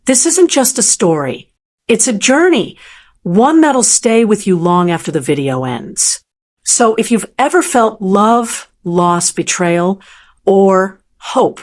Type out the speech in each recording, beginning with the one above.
This isn't just a story. It's a journey, one that'll stay with you long after the video ends. So if you've ever felt love, loss, betrayal, or hope,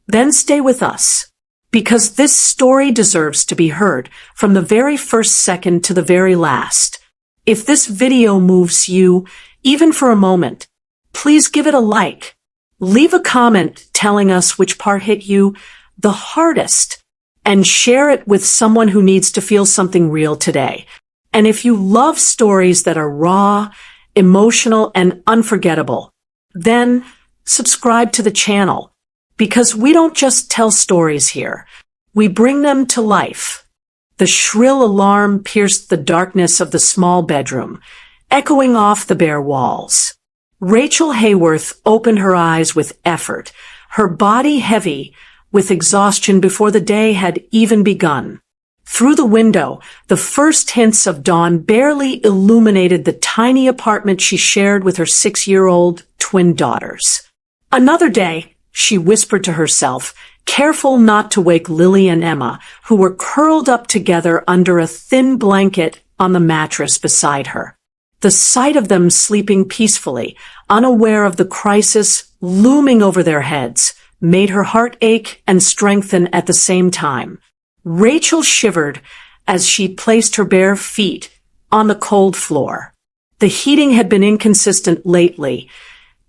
then stay with us. Because this story deserves to be heard from the very first second to the very last. If this video moves you, even for a moment, please give it a like. Leave a comment telling us which part hit you the hardest, and share it with someone who needs to feel something real today. And if you love stories that are raw, emotional, and unforgettable, then subscribe to the channel. Because we don't just tell stories here, we bring them to life. The shrill alarm pierced the darkness of the small bedroom, echoing off the bare walls. Rachel Hayworth opened her eyes with effort, her body heavy with exhaustion before the day had even begun. Through the window, the first hints of dawn barely illuminated the tiny apartment she shared with her 6-year-old twin daughters. Another day, she whispered to herself, careful not to wake Lily and Emma, who were curled up together under a thin blanket on the mattress beside her. The sight of them sleeping peacefully, unaware of the crisis looming over their heads, made her heart ache and strengthen at the same time. Rachel shivered as she placed her bare feet on the cold floor. The heating had been inconsistent lately,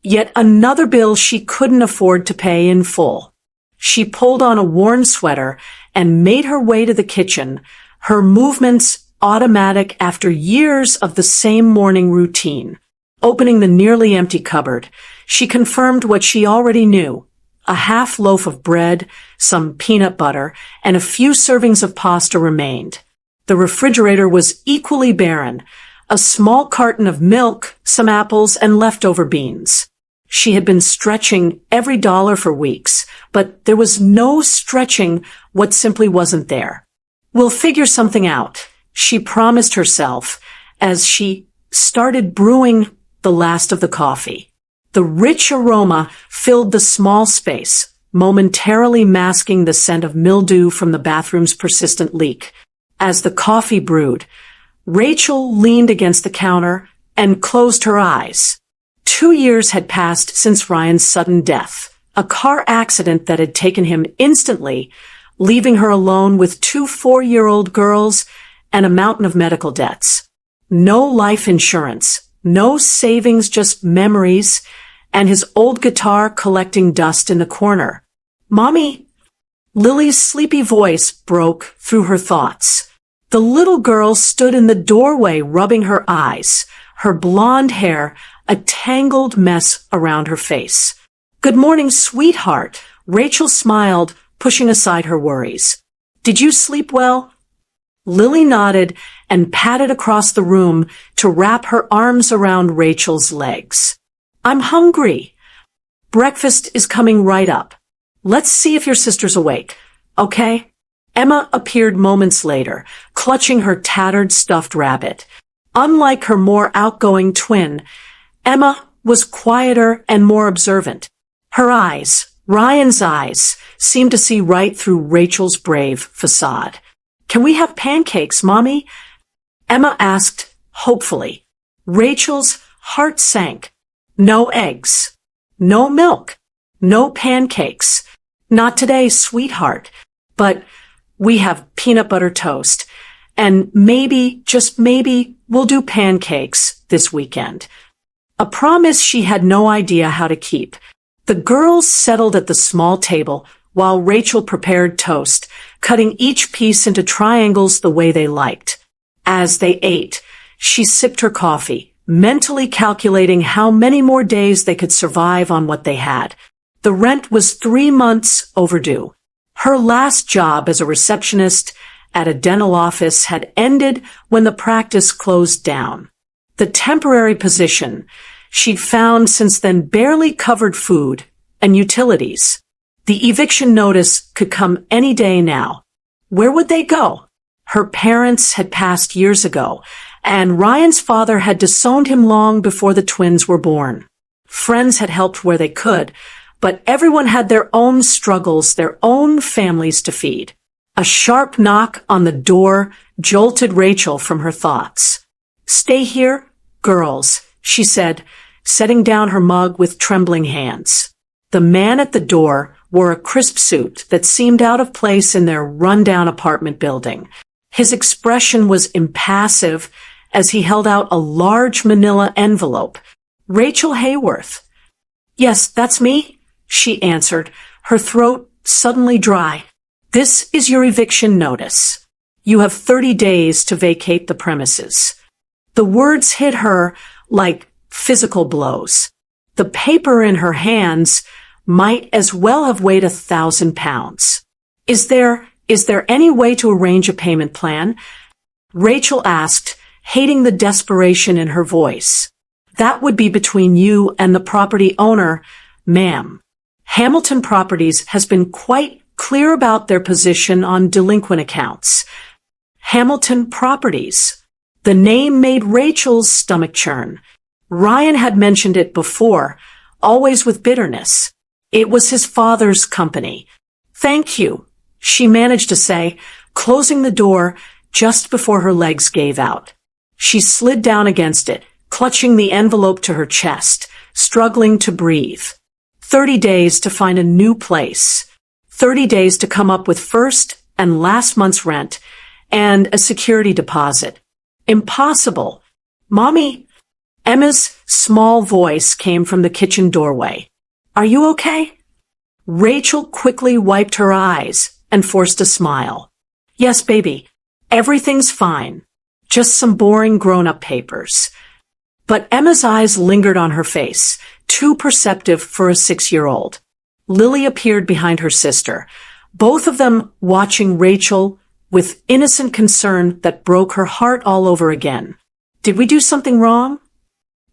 yet another bill she couldn't afford to pay in full. She pulled on a worn sweater and made her way to the kitchen, her movements automatic after years of the same morning routine. Opening the nearly empty cupboard, she confirmed what she already knew. A half loaf of bread, some peanut butter, and a few servings of pasta remained. The refrigerator was equally barren, a small carton of milk, some apples, and leftover beans. She had been stretching every dollar for weeks, but there was no stretching what simply wasn't there. We'll figure something out, she promised herself as she started brewing the last of the coffee. The rich aroma filled the small space, momentarily masking the scent of mildew from the bathroom's persistent leak. As the coffee brewed, Rachel leaned against the counter and closed her eyes. 2 years had passed since Ryan's sudden death, a car accident that had taken him instantly, leaving her alone with 2 4-year-old girls and a mountain of medical debts. No life insurance, no savings, just memories, and his old guitar collecting dust in the corner. "Mommy!" Lily's sleepy voice broke through her thoughts. The little girl stood in the doorway rubbing her eyes, her blonde hair a tangled mess around her face. "Good morning, sweetheart," Rachel smiled, pushing aside her worries. "Did you sleep well?" Lily nodded and patted across the room to wrap her arms around Rachel's legs. "I'm hungry. Breakfast is coming right up. Let's see if your sister's awake, okay?" Emma appeared moments later, clutching her tattered stuffed rabbit. Unlike her more outgoing twin, Emma was quieter and more observant. Her eyes, Ryan's eyes, seemed to see right through Rachel's brave facade. "Can we have pancakes, Mommy?" Emma asked, hopefully. Rachel's heart sank. No eggs. No milk. No pancakes. "Not today, sweetheart. But we have peanut butter toast. And maybe, just maybe, we'll do pancakes this weekend." A promise she had no idea how to keep. The girls settled at the small table while Rachel prepared toast, cutting each piece into triangles the way they liked. As they ate, she sipped her coffee, mentally calculating how many more days they could survive on what they had. The rent was 3 months overdue. Her last job as a receptionist at a dental office had ended when the practice closed down. The temporary position she'd found since then barely covered food and utilities. The eviction notice could come any day now. Where would they go? Her parents had passed years ago, and Ryan's father had disowned him long before the twins were born. Friends had helped where they could, but everyone had their own struggles, their own families to feed. A sharp knock on the door jolted Rachel from her thoughts. "Stay here, girls," she said, setting down her mug with trembling hands. The man at the door wore a crisp suit that seemed out of place in their rundown apartment building. His expression was impassive as he held out a large manila envelope. "Rachel Hayworth." "Yes, that's me," she answered, her throat suddenly dry. "This is your eviction notice. You have 30 days to vacate the premises." The words hit her like physical blows. The paper in her hands might as well have weighed 1,000 pounds. Is there any way to arrange a payment plan?" Rachel asked, hating the desperation in her voice. "That would be between you and the property owner, ma'am. Hamilton Properties has been quite clear about their position on delinquent accounts." Hamilton Properties. The name made Rachel's stomach churn. Ryan had mentioned it before, always with bitterness. It was his father's company. "Thank you," she managed to say, closing the door just before her legs gave out. She slid down against it, clutching the envelope to her chest, struggling to breathe. 30 days to find a new place. 30 days to come up with first and last month's rent and a security deposit. Impossible. "Mommy," Emma's small voice came from the kitchen doorway. "Are you okay?" Rachel quickly wiped her eyes and forced a smile. "Yes, baby. Everything's fine. Just some boring grown-up papers." But Emma's eyes lingered on her face, too perceptive for a 6-year-old. Lily appeared behind her sister, both of them watching Rachel with innocent concern that broke her heart all over again. "Did we do something wrong?"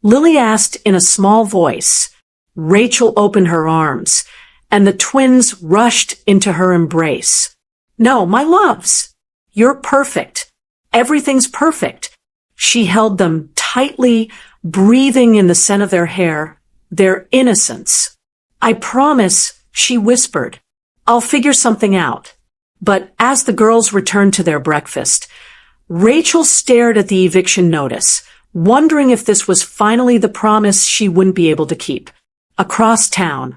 Lily asked in a small voice. Rachel opened her arms, and the twins rushed into her embrace. "No, my loves. You're perfect. Everything's perfect." She held them tightly, breathing in the scent of their hair, their innocence. "I promise," she whispered. "I'll figure something out." But as the girls returned to their breakfast, Rachel stared at the eviction notice, wondering if this was finally the promise she wouldn't be able to keep. Across town,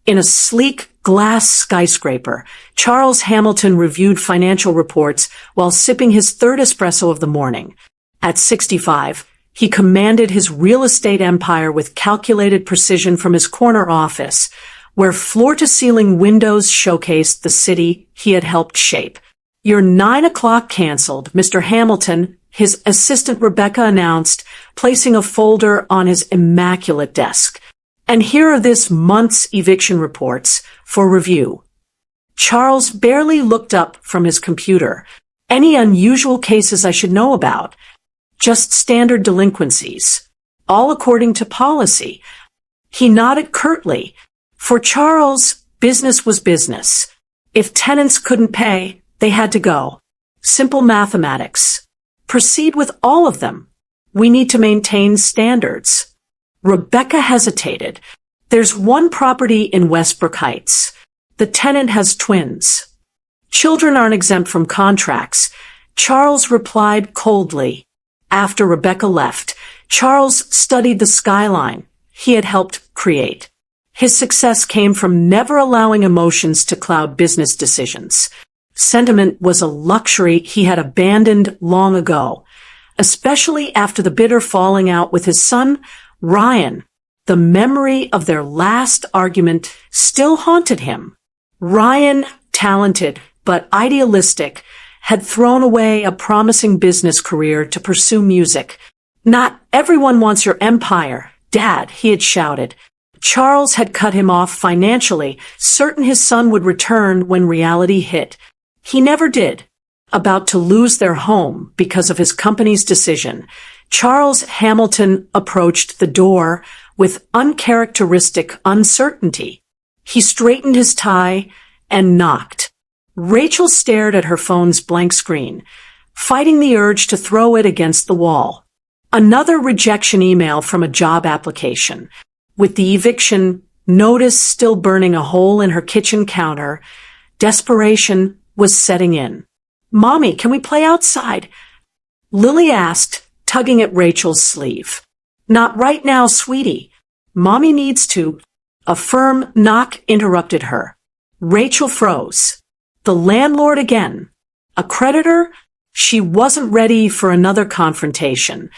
in a sleek glass skyscraper, Charles Hamilton reviewed financial reports while sipping his third espresso of the morning. At 65, he commanded his real estate empire with calculated precision from his corner office, where floor-to-ceiling windows showcased the city he had helped shape. "Your 9 o'clock canceled, Mr. Hamilton," his assistant Rebecca announced, placing a folder on his immaculate desk. "And here are this month's eviction reports for review." Charles barely looked up from his computer. "Any unusual cases I should know about?" "Just standard delinquencies. All according to policy." He nodded curtly. For Charles, business was business. If tenants couldn't pay, they had to go. Simple mathematics. Proceed with all of them. We need to maintain standards. Rebecca hesitated. "There's one property in Westbrook Heights. The tenant has twins. Children aren't exempt from contracts." Charles replied coldly. After Rebecca left, Charles studied the skyline he had helped create. His success came from never allowing emotions to cloud business decisions. Sentiment was a luxury he had abandoned long ago, especially after the bitter falling out with his son, Ryan. The memory of their last argument still haunted him. Ryan, talented but idealistic, had thrown away a promising business career to pursue music. "Not everyone wants your empire, Dad," he had shouted. Charles had cut him off financially, certain his son would return when reality hit. He never did. About to lose their home because of his company's decision, Charles Hamilton approached the door with uncharacteristic uncertainty. He straightened his tie and knocked. Rachel stared at her phone's blank screen, fighting the urge to throw it against the wall. Another rejection email from a job application. With the eviction notice still burning a hole in her kitchen counter, desperation was setting in. "Mommy, can we play outside?" Lily asked, tugging at Rachel's sleeve. "Not right now, sweetie. Mommy needs to." A firm knock interrupted her. Rachel froze. The landlord again. A creditor? She wasn't ready for another confrontation.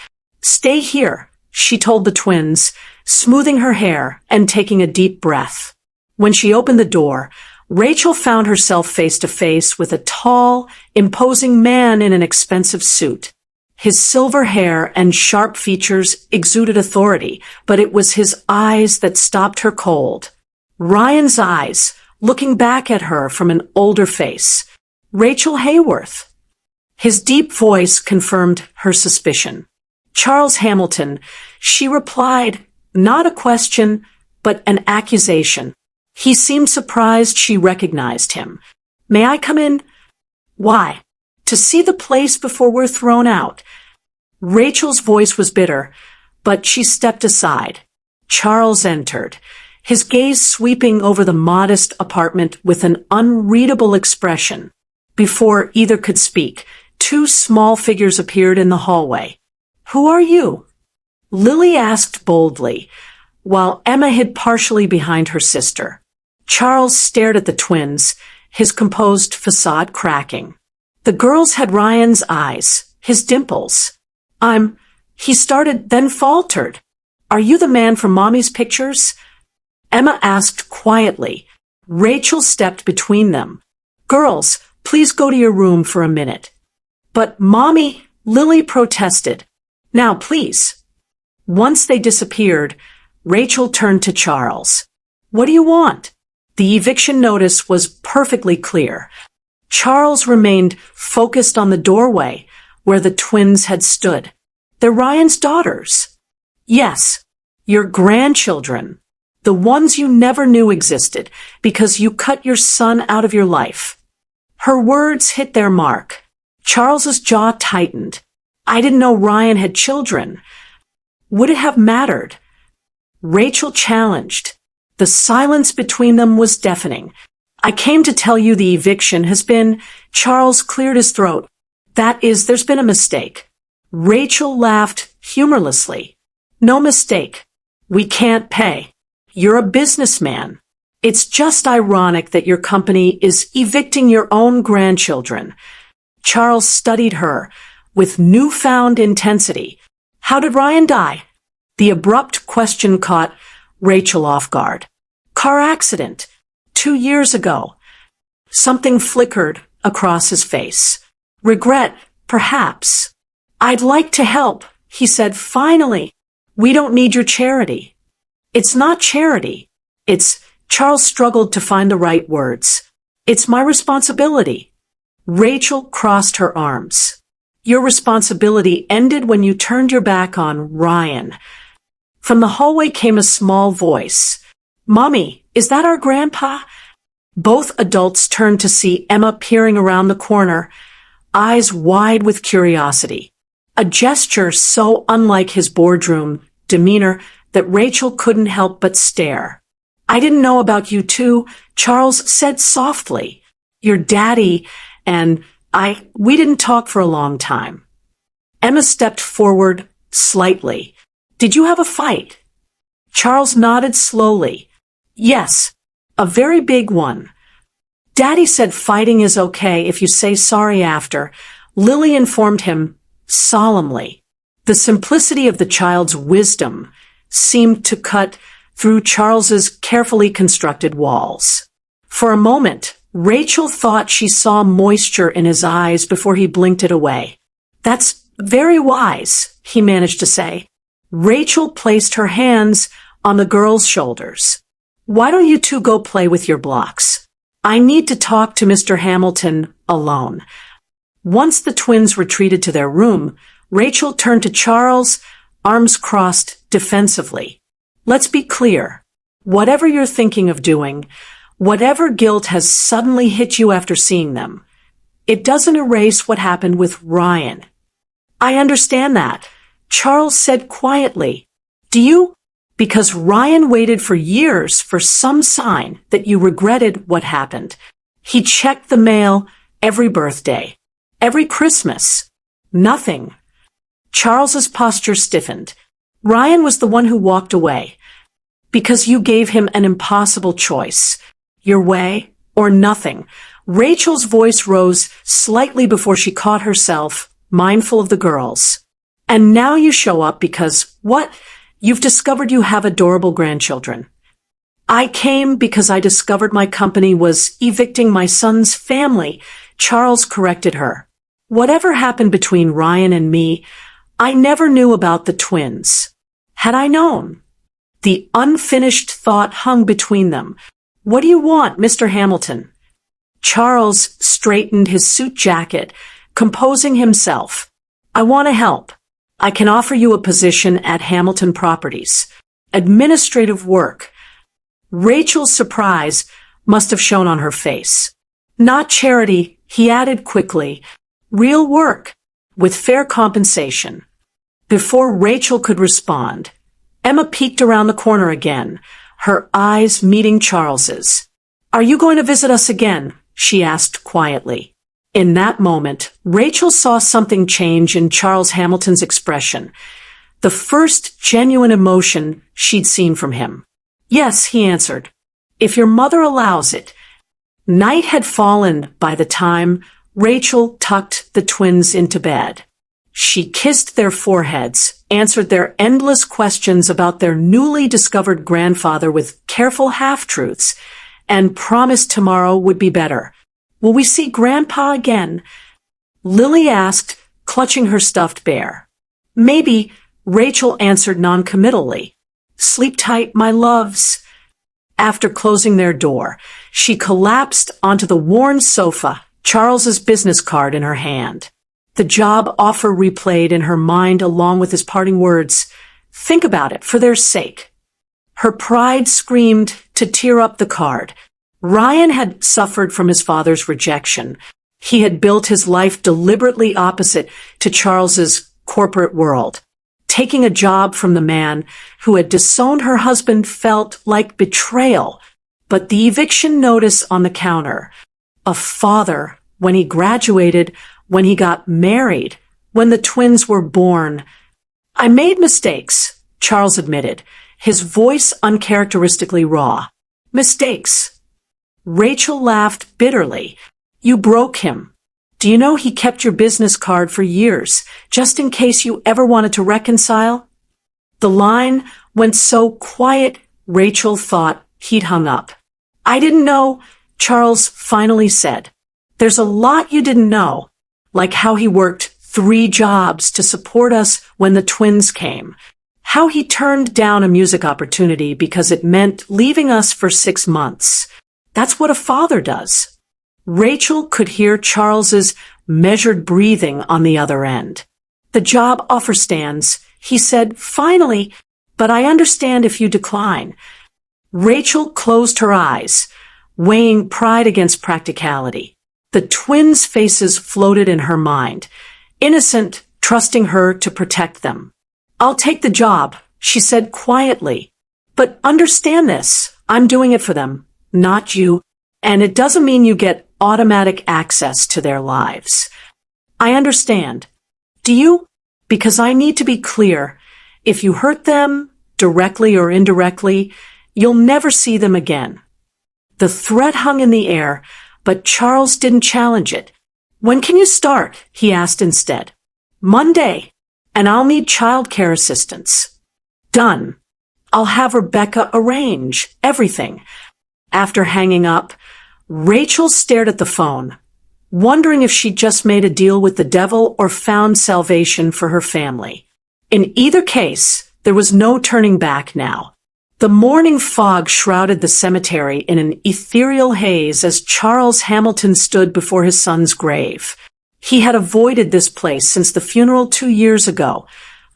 "Stay here," she told the twins, smoothing her hair and taking a deep breath. When she opened the door, Rachel found herself face to face with a tall, imposing man in an expensive suit. His silver hair and sharp features exuded authority, but it was his eyes that stopped her cold. Ryan's eyes, looking back at her from an older face. Rachel Hayworth. His deep voice confirmed her suspicion. "Charles Hamilton," she replied, not a question, but an accusation. He seemed surprised she recognized him. "May I come in?" "Why?" "To see the place before we're thrown out." Rachel's voice was bitter, but she stepped aside. Charles entered, his gaze sweeping over the modest apartment with an unreadable expression. Before either could speak, two small figures appeared in the hallway. "Who are you?" Lily asked boldly, while Emma hid partially behind her sister. Charles stared at the twins, his composed facade cracking. The girls had Ryan's eyes, his dimples. He started, then faltered. "Are you the man from Mommy's pictures?" Emma asked quietly. Rachel stepped between them. "Girls, please go to your room for a minute." "But Mommy," Lily protested. "Now, please." Once they disappeared, Rachel turned to Charles. "What do you want?" The eviction notice was perfectly clear. Charles remained focused on the doorway where the twins had stood. "They're Ryan's daughters." "Yes, your grandchildren. The ones you never knew existed because you cut your son out of your life." Her words hit their mark. Charles's jaw tightened. "I didn't know Ryan had children." Would it have mattered? Rachel challenged. The silence between them was deafening. "I came to tell you the eviction has been—" Charles cleared his throat. "That is, there's been a mistake." Rachel laughed humorlessly. "No mistake. We can't pay. You're a businessman. It's just ironic that your company is evicting your own grandchildren." Charles studied her with newfound intensity. "How did Ryan die?" The abrupt question caught Rachel off guard. "Car accident. 2 years ago." Something flickered across his face. "Regret, perhaps." "I'd like to help," he said finally. "We don't need your charity." "It's not charity. It's—" Charles struggled to find the right words. "It's my responsibility." Rachel crossed her arms. "Your responsibility ended when you turned your back on Ryan." From the hallway came a small voice. "Mommy, is that our grandpa?" Both adults turned to see Emma peering around the corner, eyes wide with curiosity. A gesture so unlike his boardroom demeanor that Rachel couldn't help but stare. "I didn't know about you two," Charles said softly. "Your daddy and we didn't talk for a long time." Emma stepped forward slightly. "Did you have a fight?" Charles nodded slowly. "Yes, a very big one." "Daddy said fighting is okay if you say sorry after," Lily informed him solemnly. The simplicity of the child's wisdom seemed to cut through Charles's carefully constructed walls. For a moment, Rachel thought she saw moisture in his eyes before he blinked it away. "That's very wise," he managed to say. Rachel placed her hands on the girls' shoulders. "Why don't you two go play with your blocks? I need to talk to Mr. Hamilton alone." Once the twins retreated to their room, Rachel turned to Charles, arms crossed defensively. "Let's be clear. Whatever you're thinking of doing, whatever guilt has suddenly hit you after seeing them, it doesn't erase what happened with Ryan." "I understand that," Charles said quietly. "Do you?" "Because Ryan waited for years for some sign that you regretted what happened. He checked the mail every birthday, every Christmas. Nothing. Charles's posture stiffened. Ryan was the one who walked away. Because you gave him an impossible choice. Your way or nothing. Rachel's voice rose slightly before she caught herself, mindful of the girls. And now you show up because, what? You've discovered you have adorable grandchildren. I came because I discovered my company was evicting my son's family, Charles corrected her. Whatever happened between Ryan and me, I never knew about the twins. Had I known? The unfinished thought hung between them. What do you want, Mr. Hamilton? Charles straightened his suit jacket, composing himself. I want to help. I can offer you a position at Hamilton Properties. Administrative work. Rachel's surprise must have shown on her face. Not charity, he added quickly. Real work, with fair compensation. Before Rachel could respond, Emma peeked around the corner again, her eyes meeting Charles's. Are you going to visit us again? She asked quietly. In that moment, Rachel saw something change in Charles Hamilton's expression, the first genuine emotion she'd seen from him. Yes, he answered. If your mother allows it. Night had fallen by the time Rachel tucked the twins into bed. She kissed their foreheads, answered their endless questions about their newly discovered grandfather with careful half-truths, and promised tomorrow would be better. Will we see Grandpa again? Lily asked, clutching her stuffed bear. Maybe, Rachel answered noncommittally. Sleep tight, my loves. After closing their door, she collapsed onto the worn sofa, Charles's business card in her hand. The job offer replayed in her mind along with his parting words. Think about it, for their sake. Her pride screamed to tear up the card. Ryan had suffered from his father's rejection. He had built his life deliberately opposite to Charles's corporate world. Taking a job from the man who had disowned her husband felt like betrayal. But the eviction notice on the counter, a father, when he graduated, when he got married, when the twins were born. I made mistakes, Charles admitted, his voice uncharacteristically raw. Mistakes. Rachel laughed bitterly. You broke him. Do you know he kept your business card for years, just in case you ever wanted to reconcile? The line went so quiet, Rachel thought he'd hung up. I didn't know, Charles finally said. There's a lot you didn't know, like how he worked 3 jobs to support us when the twins came, how he turned down a music opportunity because it meant leaving us for 6 months. That's what a father does. Rachel could hear Charles's measured breathing on the other end. The job offer stands, he said, finally, but I understand if you decline. Rachel closed her eyes, weighing pride against practicality. The twins' faces floated in her mind, innocent, trusting her to protect them. I'll take the job, she said quietly. But understand this, I'm doing it for them, not you, and it doesn't mean you get automatic access to their lives. I understand. Do you? Because I need to be clear. If you hurt them, directly or indirectly, you'll never see them again. The threat hung in the air, but Charles didn't challenge it. When can you start? He asked instead. Monday, and I'll need childcare assistance. Done. I'll have Rebecca arrange everything. After hanging up, Rachel stared at the phone, wondering if she'd just made a deal with the devil or found salvation for her family. In either case, there was no turning back now. The morning fog shrouded the cemetery in an ethereal haze as Charles Hamilton stood before his son's grave. He had avoided this place since the funeral 2 years ago,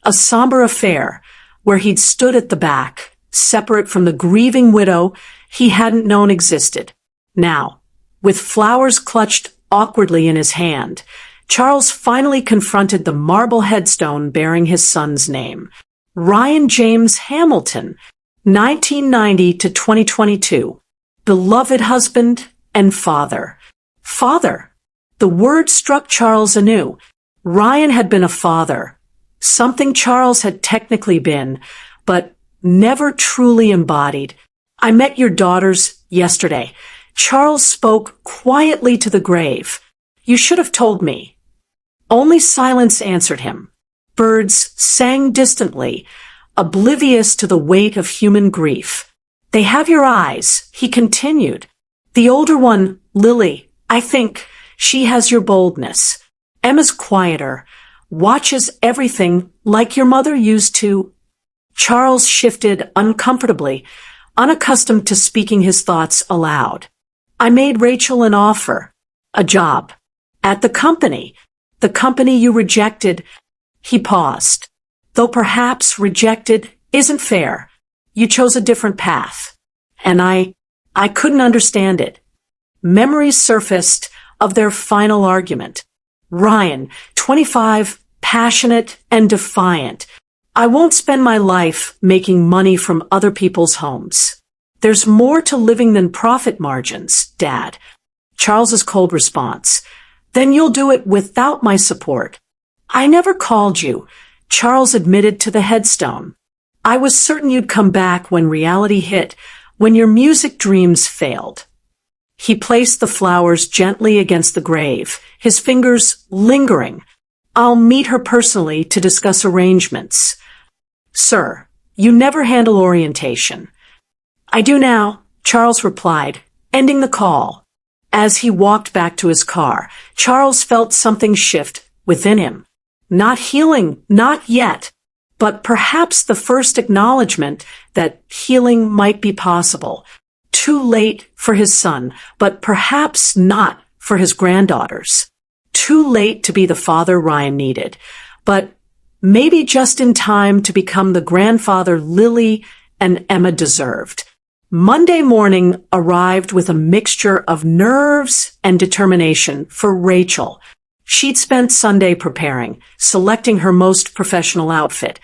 a somber affair where he'd stood at the back, separate from the grieving widow he hadn't known existed. Now, with flowers clutched awkwardly in his hand, Charles finally confronted the marble headstone bearing his son's name. Ryan James Hamilton, 1990 to 2022. Beloved husband and father. Father. The word struck Charles anew. Ryan had been a father, something Charles had technically been, but never truly embodied. I met your daughters yesterday. Charles spoke quietly to the grave. You should have told me. Only silence answered him. Birds sang distantly, oblivious to the weight of human grief. They have your eyes, he continued. The older one, Lily, I think she has your boldness. Emma's quieter, watches everything like your mother used to. Charles shifted uncomfortably, unaccustomed to speaking his thoughts aloud. I made Rachel an offer, a job, at the company you rejected. He paused. Though perhaps rejected isn't fair. You chose a different path. And I couldn't understand it. Memories surfaced of their final argument. Ryan, 25, passionate and defiant. I won't spend my life making money from other people's homes. There's more to living than profit margins, Dad. Charles's cold response. Then you'll do it without my support. I never called you, Charles admitted to the headstone. I was certain you'd come back when reality hit, when your music dreams failed. He placed the flowers gently against the grave, his fingers lingering. I'll meet her personally to discuss arrangements. Sir, you never handle orientation. I do now, Charles replied, ending the call. As he walked back to his car, Charles felt something shift within him. Not healing, not yet, but perhaps the first acknowledgement that healing might be possible. Too late for his son, but perhaps not for his granddaughters. Too late to be the father Ryan needed, but maybe just in time to become the grandfather Lily and Emma deserved. Monday morning arrived with a mixture of nerves and determination for Rachel. She'd spent Sunday preparing, selecting her most professional outfit.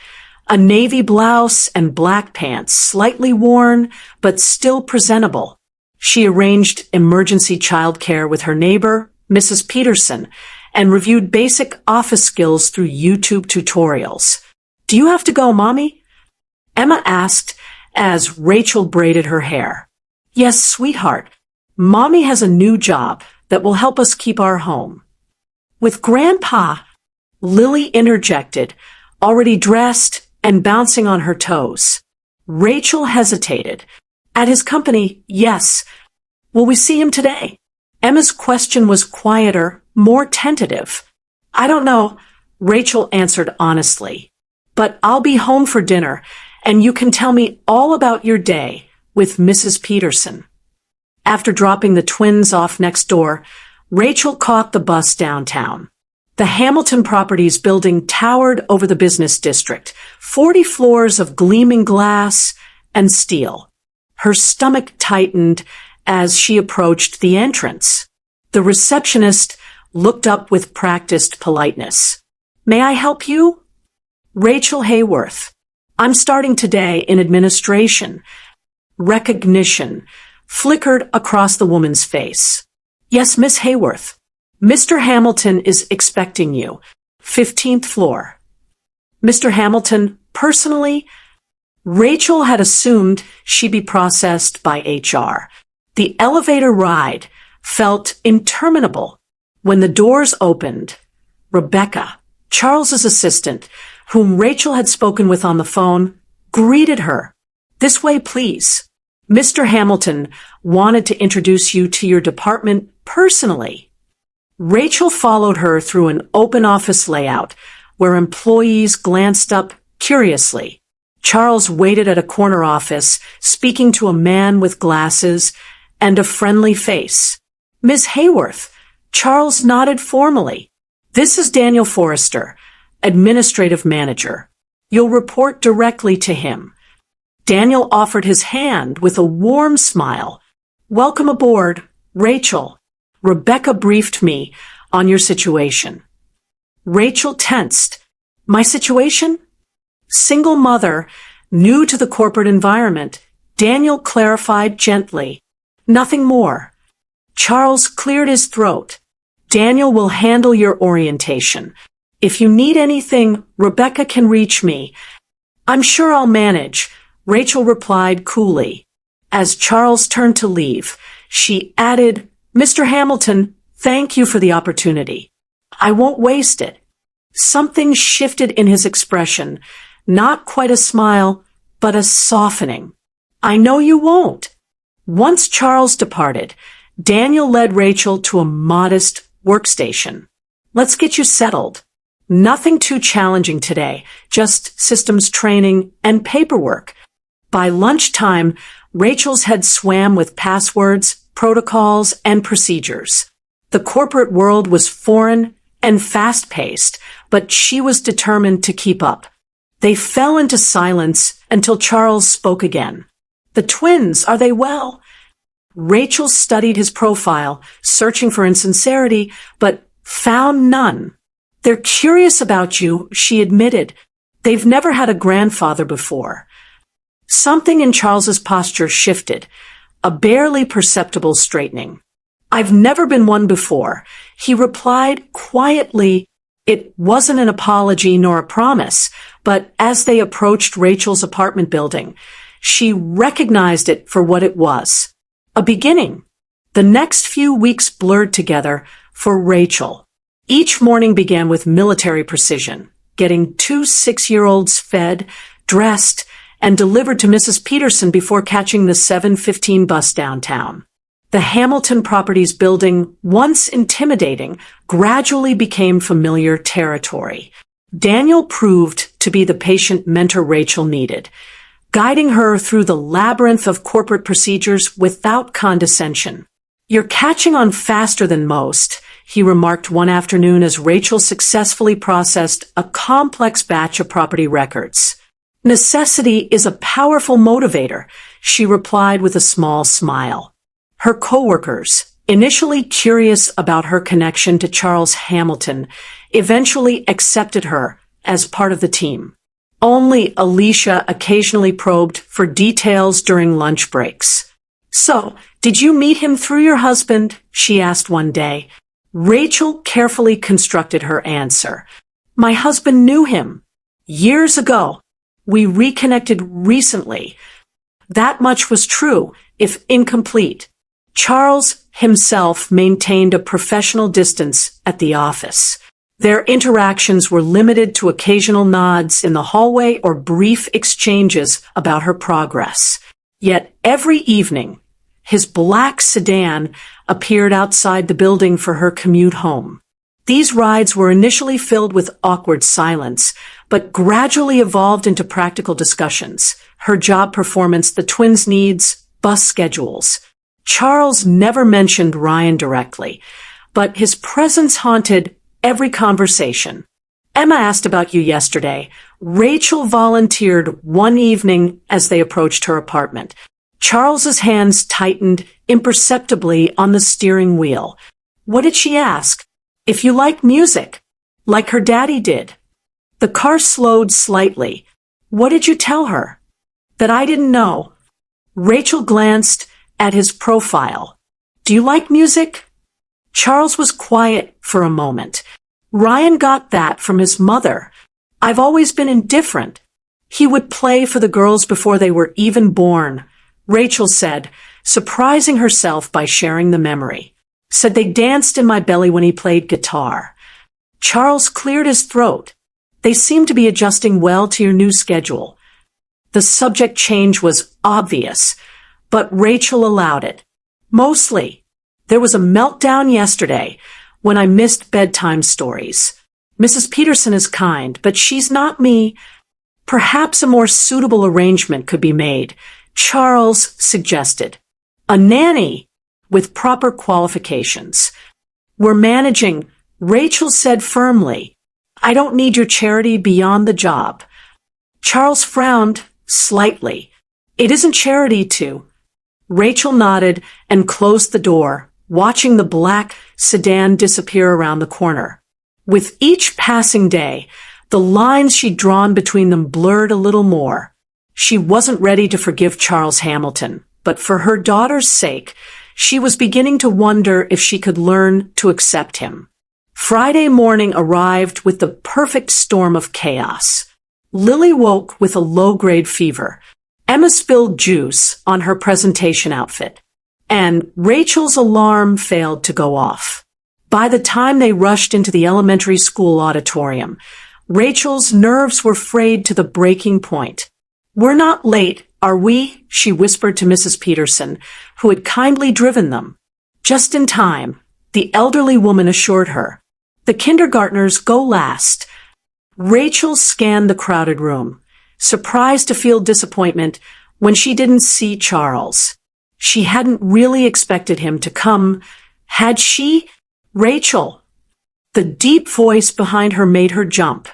A navy blouse and black pants, slightly worn, but still presentable. She arranged emergency childcare with her neighbor, Mrs. Peterson, and reviewed basic office skills through YouTube tutorials. Do you have to go, Mommy? Emma asked as Rachel braided her hair. Yes, sweetheart. Mommy has a new job that will help us keep our home. With Grandpa, Lily interjected, already dressed and bouncing on her toes. Rachel hesitated. At his company, yes. Will we see him today? Emma's question was quieter, more tentative. I don't know, Rachel answered honestly. But I'll be home for dinner, and you can tell me all about your day with Mrs. Peterson. After dropping the twins off next door, Rachel caught the bus downtown. The Hamilton Properties building towered over the business district, 40 floors of gleaming glass and steel. Her stomach tightened as she approached the entrance. The receptionist looked up with practiced politeness. May I help you? Rachel Hayworth. I'm starting today in administration. Recognition flickered across the woman's face. Yes, Miss Hayworth. Mr. Hamilton is expecting you. 15th floor. Mr. Hamilton, personally? Rachel had assumed she'd be processed by HR. The elevator ride felt interminable. When the doors opened, Rebecca, Charles's assistant, whom Rachel had spoken with on the phone, greeted her. This way, please. Mr. Hamilton wanted to introduce you to your department personally. Rachel followed her through an open office layout where employees glanced up curiously. Charles waited at a corner office, speaking to a man with glasses and a friendly face. Ms. Hayworth, Charles nodded formally. This is Daniel Forrester, administrative manager. You'll report directly to him. Daniel offered his hand with a warm smile. Welcome aboard, Rachel. Rebecca briefed me on your situation. Rachel tensed. My situation? Single mother, new to the corporate environment. Daniel clarified gently. Nothing more. Charles cleared his throat. Daniel will handle your orientation. If you need anything, Rebecca can reach me. I'm sure I'll manage, Rachel replied coolly. As Charles turned to leave, she added, Mr. Hamilton, thank you for the opportunity. I won't waste it. Something shifted in his expression, not quite a smile, but a softening. I know you won't. Once Charles departed, Daniel led Rachel to a modest workstation. Let's get you settled. Nothing too challenging today, just systems training and paperwork. By lunchtime, Rachel's head swam with passwords, protocols, and procedures. The corporate world was foreign and fast-paced, but she was determined to keep up. They fell into silence until Charles spoke again. The twins, are they well? Rachel studied his profile, searching for insincerity, but found none. They're curious about you, she admitted. They've never had a grandfather before. Something in Charles's posture shifted, a barely perceptible straightening. I've never been one before, he replied quietly. It wasn't an apology nor a promise, but as they approached Rachel's apartment building, she recognized it for what it was. A beginning. The next few weeks blurred together for Rachel. Each morning began with military precision, getting 2 6-year-olds fed, dressed, and delivered to Mrs. Peterson before catching the 7:15 bus downtown. The Hamilton Properties building, once intimidating, gradually became familiar territory. Daniel proved to be the patient mentor Rachel needed, guiding her through the labyrinth of corporate procedures without condescension. You're catching on faster than most, he remarked one afternoon as Rachel successfully processed a complex batch of property records. Necessity is a powerful motivator, she replied with a small smile. Her coworkers, initially curious about her connection to Charles Hamilton, eventually accepted her as part of the team. Only Alicia occasionally probed for details during lunch breaks. So, did you meet him through your husband? She asked one day. Rachel carefully constructed her answer. My husband knew him. Years ago. We reconnected recently. That much was true, if incomplete. Charles himself maintained a professional distance at the office. Their interactions were limited to occasional nods in the hallway or brief exchanges about her progress. Yet every evening, his black sedan appeared outside the building for her commute home. These rides were initially filled with awkward silence, but gradually evolved into practical discussions. Her job performance, the twins' needs, bus schedules. Charles never mentioned Ryan directly, but his presence haunted every conversation. Emma asked about you yesterday. Rachel volunteered one evening as they approached her apartment. Charles's hands tightened imperceptibly on the steering wheel. What did she ask? If you like music, like her daddy did. The car slowed slightly. What did you tell her? That I didn't know. Rachel glanced at his profile. Do you like music? Charles was quiet for a moment. Ryan got that from his mother. I've always been indifferent. He would play for the girls before they were even born, Rachel said, surprising herself by sharing the memory. Said they danced in my belly when he played guitar. Charles cleared his throat. They seem to be adjusting well to your new schedule. The subject change was obvious, but Rachel allowed it. Mostly. There was a meltdown yesterday when I missed bedtime stories. Mrs. Peterson is kind, but she's not me. Perhaps a more suitable arrangement could be made, Charles suggested. A nanny with proper qualifications. We're managing, Rachel said firmly. I don't need your charity beyond the job. Charles frowned slightly. It isn't charity to. Rachel nodded and closed the door, watching the black sedan disappear around the corner. With each passing day, the lines she'd drawn between them blurred a little more. She wasn't ready to forgive Charles Hamilton, but for her daughter's sake, She was beginning to wonder if she could learn to accept him. Friday morning arrived with the perfect storm of chaos. Lily woke with a low-grade fever. Emma spilled juice on her presentation outfit, and Rachel's alarm failed to go off. By the time they rushed into the elementary school auditorium, Rachel's nerves were frayed to the breaking point. "We're not late, are we?" she whispered to Mrs. Peterson, who had kindly driven them. "Just in time," the elderly woman assured her. "The kindergartners go last." Rachel scanned the crowded room, surprised to feel disappointment when she didn't see Charles. She hadn't really expected him to come, had she? "Rachel!" The deep voice behind her made her jump.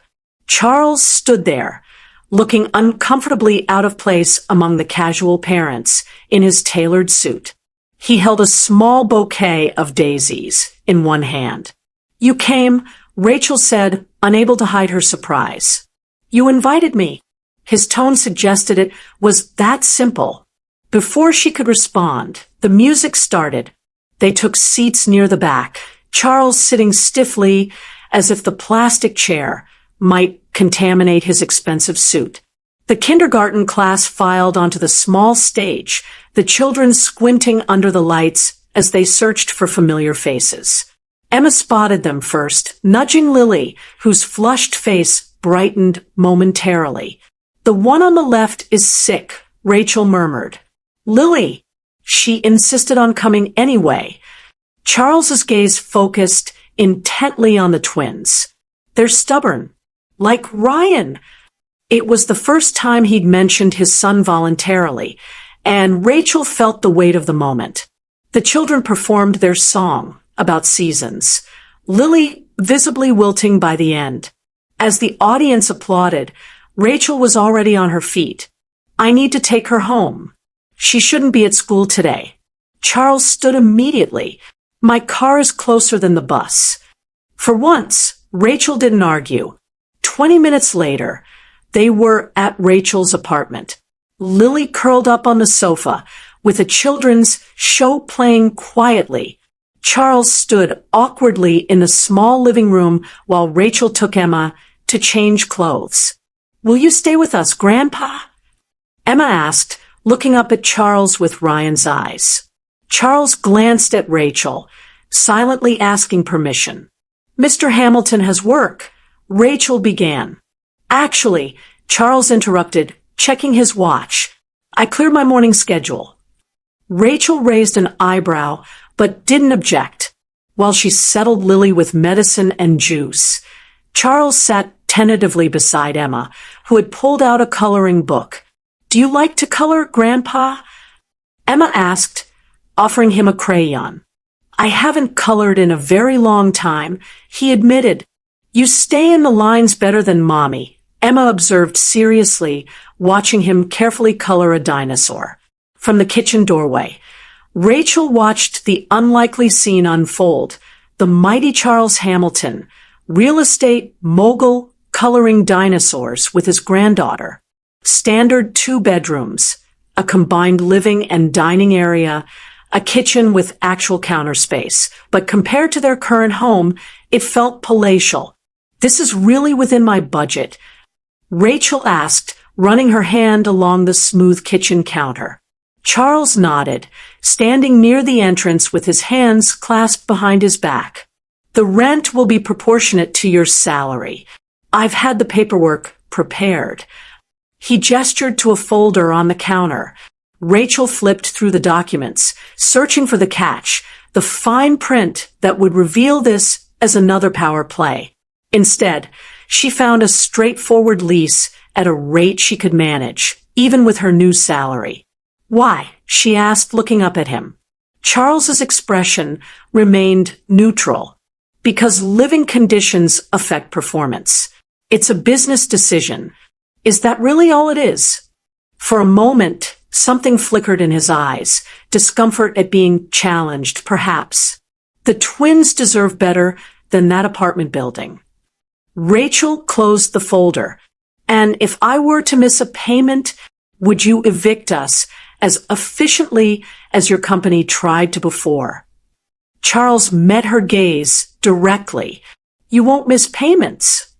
Charles stood there, looking uncomfortably out of place among the casual parents in his tailored suit. He held a small bouquet of daisies in one hand. "You came," Rachel said, unable to hide her surprise. "You invited me." His tone suggested it was that simple. Before she could respond, the music started. They took seats near the back, Charles sitting stiffly as if the plastic chair might contaminate his expensive suit. The kindergarten class filed onto the small stage, the children squinting under the lights as they searched for familiar faces. Emma spotted them first, nudging Lily, whose flushed face brightened momentarily. "The one on the left is sick," Rachel murmured. "Lily!" She insisted on coming anyway. Charles's gaze focused intently on the twins. "They're stubborn. Like Ryan." It was the first time he'd mentioned his son voluntarily, and Rachel felt the weight of the moment. The children performed their song about seasons, Lily visibly wilting by the end. As the audience applauded, Rachel was already on her feet. "I need to take her home. She shouldn't be at school today." Charles stood immediately. "My car is closer than the bus." For once, Rachel didn't argue. 20 minutes later, they were at Rachel's apartment. Lily curled up on the sofa, with the children's show playing quietly. Charles stood awkwardly in the small living room while Rachel took Emma to change clothes. "Will you stay with us, Grandpa?" Emma asked, looking up at Charles with Ryan's eyes. Charles glanced at Rachel, silently asking permission. "Mr. Hamilton has work," Rachel began. "Actually," Charles interrupted, checking his watch. "I cleared my morning schedule." Rachel raised an eyebrow, but didn't object. While she settled Lily with medicine and juice, Charles sat tentatively beside Emma, who had pulled out a coloring book. "Do you like to color, Grandpa?" Emma asked, offering him a crayon. "I haven't colored in a very long time," he admitted. "You stay in the lines better than Mommy," Emma observed seriously, watching him carefully color a dinosaur. From the kitchen doorway, Rachel watched the unlikely scene unfold. The mighty Charles Hamilton, real estate mogul, coloring dinosaurs with his granddaughter. Standard 2 bedrooms, a combined living and dining area, a kitchen with actual counter space. But compared to their current home, it felt palatial. "This is really within my budget," Rachel asked, running her hand along the smooth kitchen counter. Charles nodded, standing near the entrance with his hands clasped behind his back. "The rent will be proportionate to your salary. I've had the paperwork prepared." He gestured to a folder on the counter. Rachel flipped through the documents, searching for the catch, the fine print that would reveal this as another power play. Instead, she found a straightforward lease at a rate she could manage, even with her new salary. "Why?" she asked, looking up at him. Charles's expression remained neutral. "Because living conditions affect performance. It's a business decision." "Is that really all it is?" For a moment, something flickered in his eyes, discomfort at being challenged, perhaps. The twins deserve better than that apartment building. Rachel closed the folder. "And if I were to miss a payment, would you evict us?" as efficiently as your company tried to before. Charles met her gaze directly. You won't miss payments.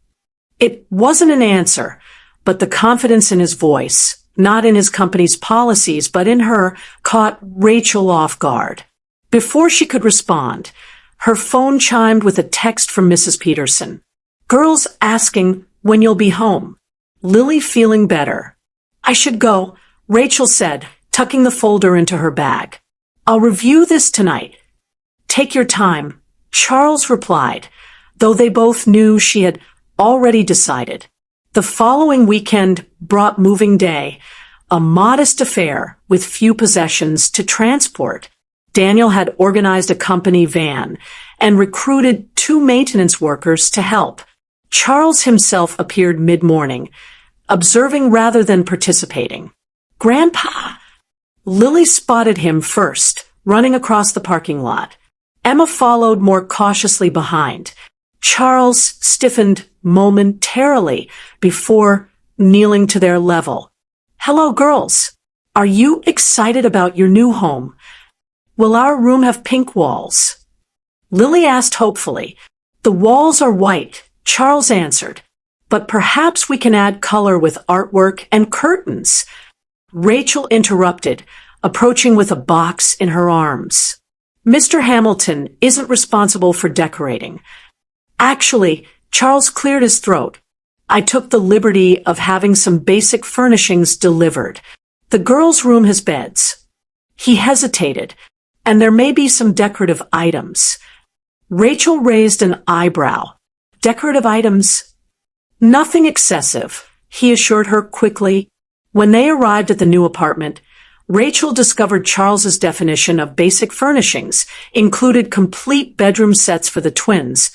It wasn't an answer, but the confidence in his voice, not in his company's policies, but in her, caught Rachel off guard. Before she could respond, her phone chimed with a text from Mrs. Peterson. Girls asking when you'll be home. Lily feeling better. I should go, Rachel said, tucking the folder into her bag. I'll review this tonight. Take your time, Charles replied, though they both knew she had already decided. The following weekend brought moving day, a modest affair with few possessions to transport. Daniel had organized a company van and recruited 2 maintenance workers to help. Charles himself appeared mid-morning, observing rather than participating. Grandpa! Lily spotted him first, running across the parking lot. Emma followed more cautiously behind. Charles stiffened momentarily before kneeling to their level. Hello, girls. Are you excited about your new home? Will our room have pink walls? Lily asked hopefully. The walls are white, Charles answered. But perhaps we can add color with artwork and curtains. Rachel interrupted, approaching with a box in her arms. Mr. Hamilton isn't responsible for decorating. Actually, Charles cleared his throat. I took the liberty of having some basic furnishings delivered. The girls' room has beds. He hesitated, and there may be some decorative items. Rachel raised an eyebrow. Decorative items? Nothing excessive, he assured her quickly. When they arrived at the new apartment, Rachel discovered Charles's definition of basic furnishings included complete bedroom sets for the twins,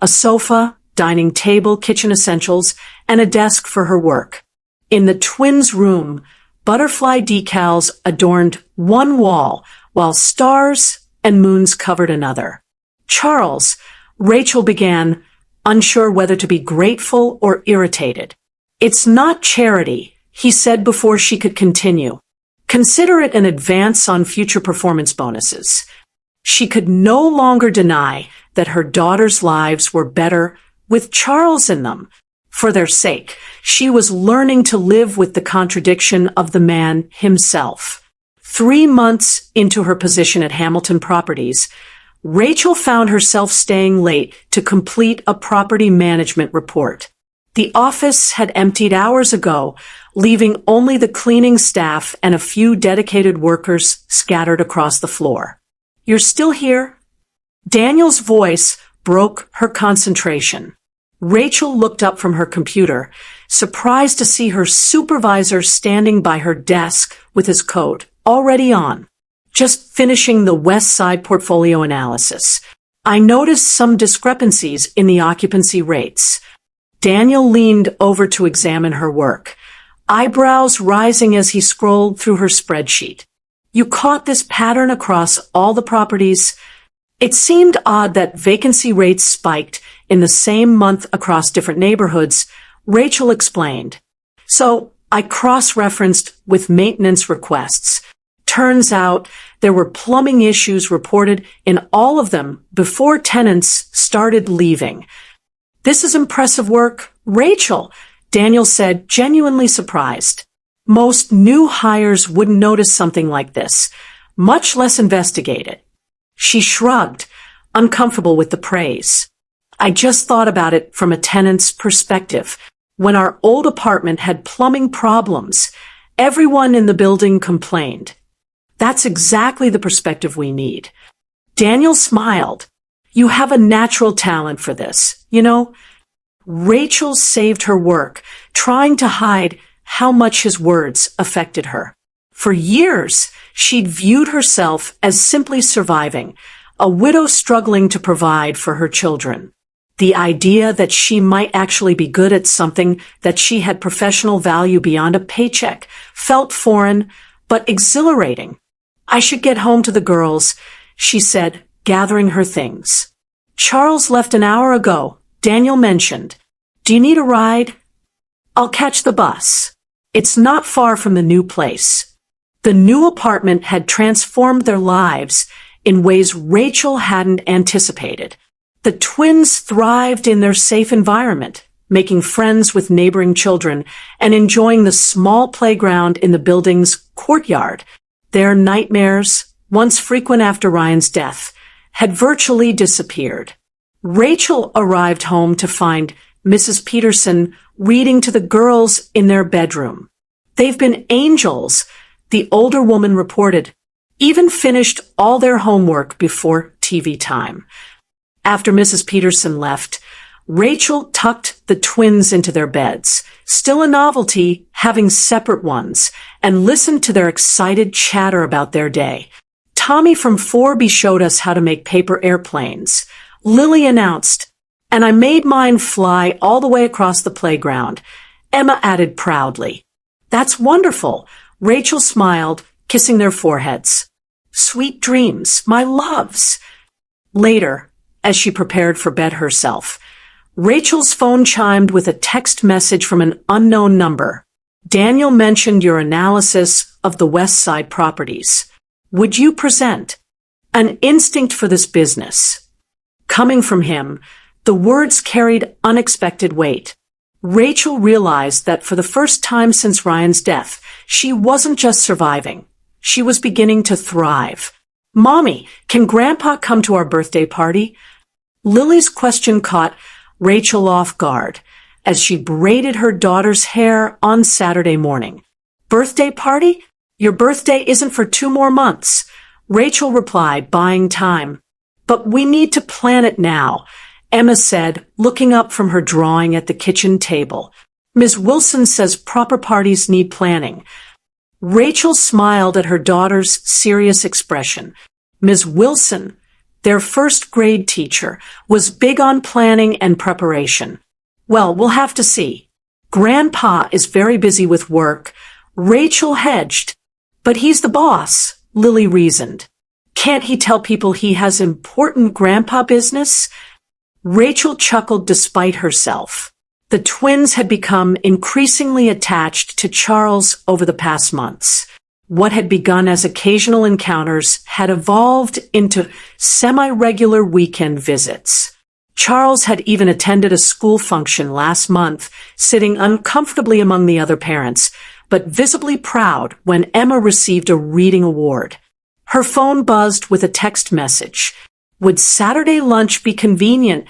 a sofa, dining table, kitchen essentials, and a desk for her work. In the twins' room, butterfly decals adorned one wall, while stars and moons covered another. Charles, Rachel began, unsure whether to be grateful or irritated. It's not charity, he said before she could continue. Consider it an advance on future performance bonuses. She could no longer deny that her daughters' lives were better with Charles in them. For their sake, she was learning to live with the contradiction of the man himself. 3 months into her position at Hamilton Properties, Rachel found herself staying late to complete a property management report. The office had emptied hours ago, leaving only the cleaning staff and a few dedicated workers scattered across the floor. You're still here? Daniel's voice broke her concentration. Rachel looked up from her computer, surprised to see her supervisor standing by her desk with his coat already on. Just finishing the West Side portfolio analysis. I noticed some discrepancies in the occupancy rates. Daniel leaned over to examine her work, eyebrows rising as he scrolled through her spreadsheet. You caught this pattern across all the properties? It seemed odd that vacancy rates spiked in the same month across different neighborhoods, Rachel explained. So I cross-referenced with maintenance requests. Turns out there were plumbing issues reported in all of them before tenants started leaving. This is impressive work, Rachel, Daniel said, genuinely surprised. Most new hires wouldn't notice something like this, much less investigate it. She shrugged, uncomfortable with the praise. I just thought about it from a tenant's perspective. When our old apartment had plumbing problems, everyone in the building complained. That's exactly the perspective we need. Daniel smiled. You have a natural talent for this, you know? Rachel saved her work, trying to hide how much his words affected her. For years, she'd viewed herself as simply surviving, a widow struggling to provide for her children. The idea that she might actually be good at something that she had professional value beyond a paycheck felt foreign, but exhilarating. I should get home to the girls, she said, gathering her things. Charles left an hour ago, Daniel mentioned. Do you need a ride? I'll catch the bus. It's not far from the new place. The new apartment had transformed their lives in ways Rachel hadn't anticipated. The twins thrived in their safe environment, making friends with neighboring children and enjoying the small playground in the building's courtyard. Their nightmares, once frequent after Ryan's death, had virtually disappeared. Rachel arrived home to find Mrs. Peterson reading to the girls in their bedroom. "They've been angels," the older woman reported, "even finished all their homework before TV time." After Mrs. Peterson left, Rachel tucked the twins into their beds, still a novelty having separate ones, and listened to their excited chatter about their day. "Tommy from 4B showed us how to make paper airplanes," Lily announced, "and I made mine fly all the way across the playground," Emma added proudly. "That's wonderful," Rachel smiled, kissing their foreheads. "Sweet dreams, my loves." Later, as she prepared for bed herself, Rachel's phone chimed with a text message from an unknown number. "Daniel mentioned your analysis of the West Side properties. Would you present?" An instinct for this business. Coming from him, the words carried unexpected weight. Rachel realized that for the first time since Ryan's death, she wasn't just surviving. She was beginning to thrive. "Mommy, can Grandpa come to our birthday party?" Lily's question caught Rachel off guard as she braided her daughter's hair on Saturday morning. "Birthday party? Your birthday isn't for 2 more months," Rachel replied, buying time. "But we need to plan it now," Emma said, looking up from her drawing at the kitchen table. "Ms. Wilson says proper parties need planning." Rachel smiled at her daughter's serious expression. Ms. Wilson, their first grade teacher, was big on planning and preparation. "Well, we'll have to see. Grandpa is very busy with work," Rachel hedged. "But he's the boss," Lily reasoned. "Can't he tell people he has important grandpa business?" Rachel chuckled despite herself. The twins had become increasingly attached to Charles over the past months. What had begun as occasional encounters had evolved into semi-regular weekend visits. Charles had even attended a school function last month, sitting uncomfortably among the other parents, but visibly proud when Emma received a reading award. Her phone buzzed with a text message. "Would Saturday lunch be convenient?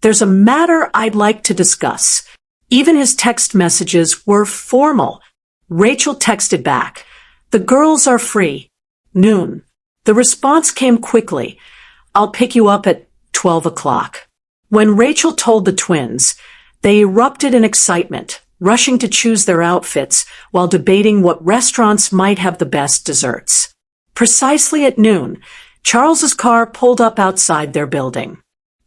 There's a matter I'd like to discuss." Even his text messages were formal. Rachel texted back, "The girls are free. Noon." The response came quickly. "I'll pick you up at 12 o'clock. When Rachel told the twins, they erupted in excitement, rushing to choose their outfits while debating what restaurants might have the best desserts. Precisely at noon, Charles's car pulled up outside their building.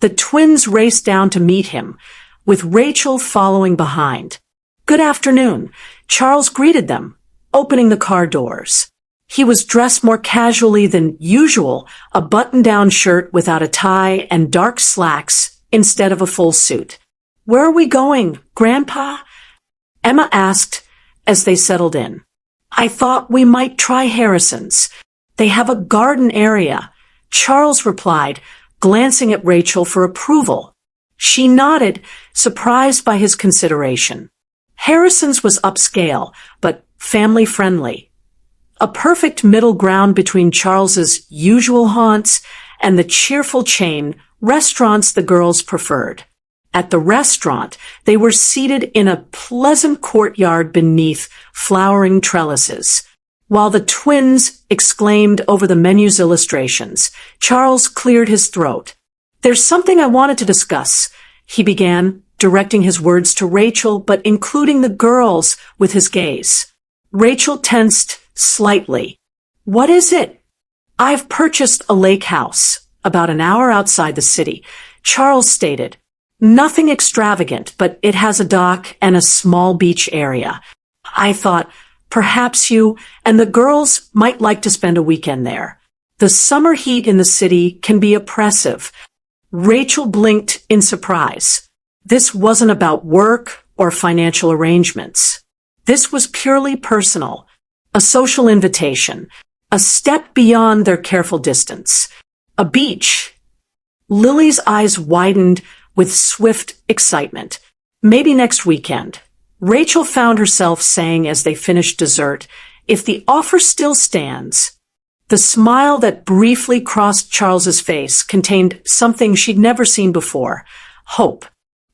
The twins raced down to meet him, with Rachel following behind. "Good afternoon," Charles greeted them, opening the car doors. He was dressed more casually than usual, a button-down shirt without a tie and dark slacks instead of a full suit. "Where are we going, Grandpa?" Emma asked as they settled in. "I thought we might try Harrison's. They have a garden area," Charles replied, glancing at Rachel for approval. She nodded, surprised by his consideration. Harrison's was upscale, but family-friendly. A perfect middle ground between Charles's usual haunts and the cheerful chain restaurants the girls preferred. At the restaurant, they were seated in a pleasant courtyard beneath flowering trellises. While the twins exclaimed over the menu's illustrations, Charles cleared his throat. "There's something I wanted to discuss," he began, directing his words to Rachel but including the girls with his gaze. Rachel tensed slightly. "What is it?" "I've purchased a lake house about an hour outside the city," Charles stated. "Nothing extravagant, but it has a dock and a small beach area. I thought perhaps you and the girls might like to spend a weekend there. The summer heat in the city can be oppressive." Rachel blinked in surprise. This wasn't about work or financial arrangements. This was purely personal. A social invitation. A step beyond their careful distance. A beach. Lily's eyes widened with swift excitement. Maybe next weekend. Rachel found herself saying as they finished dessert, if the offer still stands. The smile that briefly crossed Charles's face contained something she'd never seen before. Hope.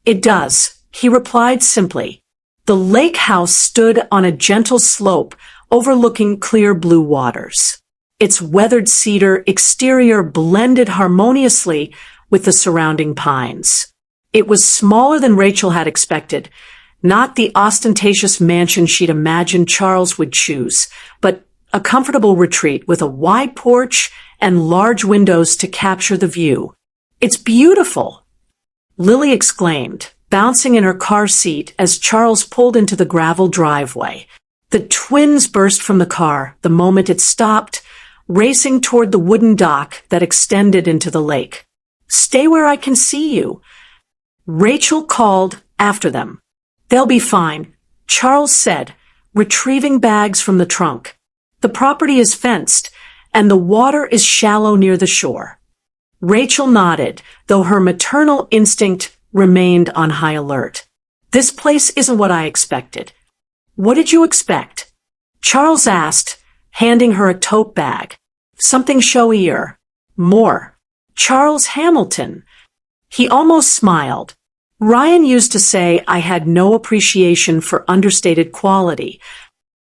It does, he replied simply. The lake house stood on a gentle slope overlooking clear blue waters. Its weathered cedar exterior blended harmoniously with the surrounding pines. It was smaller than Rachel had expected, not the ostentatious mansion she'd imagined Charles would choose, but a comfortable retreat with a wide porch and large windows to capture the view. It's beautiful, Lily exclaimed, bouncing in her car seat as Charles pulled into the gravel driveway. The twins burst from the car the moment it stopped, racing toward the wooden dock that extended into the lake. Stay where I can see you, Rachel called after them. They'll be fine, Charles said, retrieving bags from the trunk. The property is fenced, and the water is shallow near the shore. Rachel nodded, though her maternal instinct remained on high alert. This place isn't what I expected. What did you expect? Charles asked, handing her a tote bag. Something showier. More. Charles Hamilton. He almost smiled. Ryan used to say I had no appreciation for understated quality.